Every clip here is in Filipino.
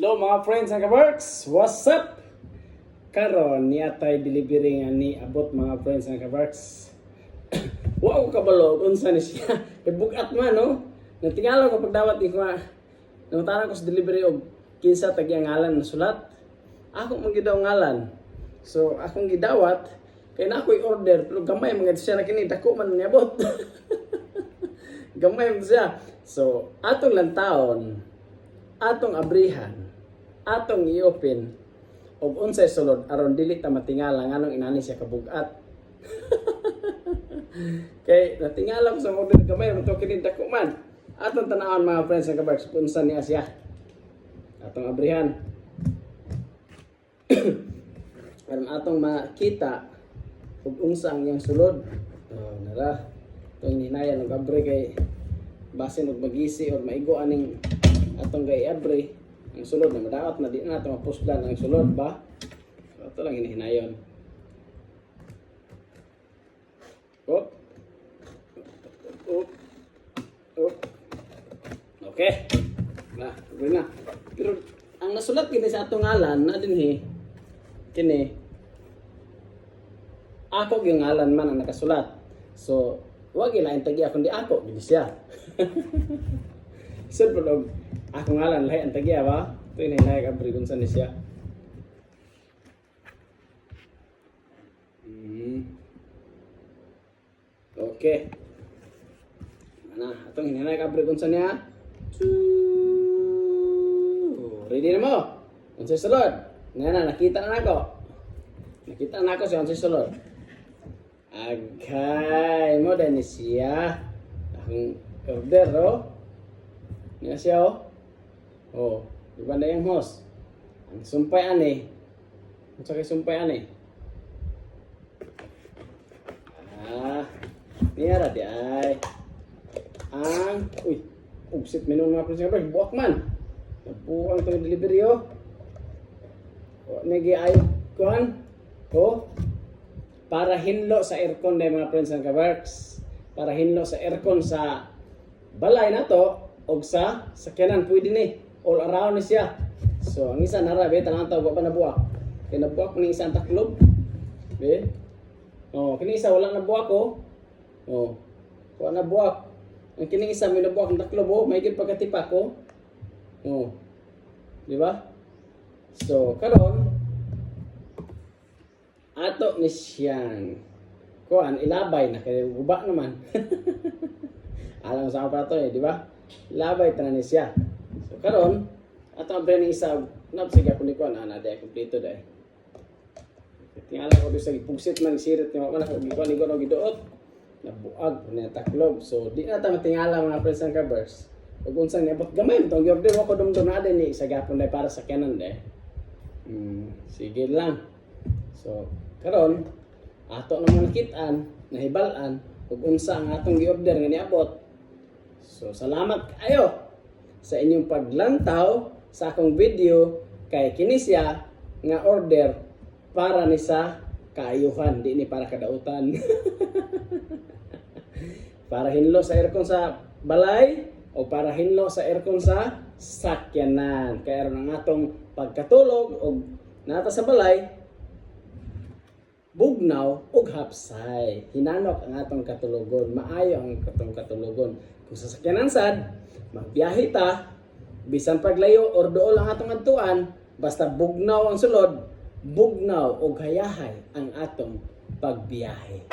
Hello mga friends and kabarks! What's up? Karon niya tayo delivery nga ni abot mga friends and kabarks. Wow kabalo unsa ni siya. Ibugat man no. Natingala ko pagdawat ni ko. Namutaran ko sa delivery og kinsa tag ngalan na sulat. Ako man gid ngalan. So akong gidawat kay na ako'y order pero gamay mga siya na kini dako man niabot. Gamay man siya. So atong lantawon, atong abrihan, atong i-open og unsay sulod aron dili ta matingala nganong inani siya kabugat. Kay natingala ko sa order gamay mo to kini dako man. Atong tanawon mga friends and kabarks kung unsa niya siya. Atong abrihan. Aron atong makita ug unsa ang iyang sulod. Nara tong hinayan og abre kay basin og magisi or maigo aning atong gay abre ang sulod na madaot na di na nato mapusdan ang sulod ba. So ito lang hinahinayon. Op. Op. Op. Okay. Na, okay na. Pero ang nasulat kini sa atong ngalan na dinhi kini ako yung ngalan man ang nakasulat. So wag ilain tagi ako di ako gid siya. So pero ako ngalan lahi ang tagya ba? Ito yung lahi kabri kung saan siya. Okay. Mana? Itong hinanay kabri kung saan niya. Ready na mo? Kung saan sulod? Ngayon nakita na ako. Nakita na ako siya kung saan sulod. Agay mo din siya. Akong order oh. Niya siya oh. Oh, di ba na yung host? Ang sumpay ani. Ang sakay sumpay ani. Niyara di ay. Uy, ugsit minun mga prinsip kabay, buwak man. Nabuang itong delivery oh. O, nagi ay, kuhan. Oh, para hinlo sa aircon na mga prinsip kabarks. Para hinlo sa aircon sa balay na to. O sa sakyanan pwede ni. All around ni siya. So, ang isa nara, be, tanang tawag pa nabuak. Kaya nabuak ni isang taklob. Be. Oh, kini isa wala nabuak ko. Oh. Wala nabuak. Ang kini isa may nabuak ng taklob, oh, may gid pagkatipa ko. Oh. Di ba? So, karon ato ni siyang kuan ilabay na kay guba naman. Alam sa pa to di ba? Labay tanan ni siya. So karon ato ang brand isa napsige ako ni kuan ana day kompleto day. Tingala ko sa gipugsit man sirit ni wala ko gikuan ni gono giduot. Nabuag na taklob. So di na ta matingala mga friends and kabers. Ug unsa ni abot gamay tong order ko dumdum na din ni sa gapon day para sa kanan day. Sige lang. So karon ato naman nakitaan, nahibalan ug unsa ang atong gi-order nga niabot. So salamat kayo sa inyong paglantaw sa akong video kay kini siya nga order para ni sa kaayuhan, di ni para kadautan. Para hinlo sa aircon sa balay o para hinlo sa aircon sa sakyanan. Kaya ron ang atong pagkatulog o nata sa balay bugnaw ug hapsay. Hinanok ang atong katulogon, maayo ang atong katulogon. Kung sa sakyanan sad, magbiyahe ta, bisan paglayo or dool ang atong adtuan, basta bugnaw ang sulod, bugnaw ug hayahay ang atong pagbiyahe.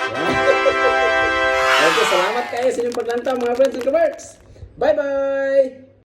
Okay, salamat kayo sa inyong paglantaw mga friends and kabarks. Bye-bye!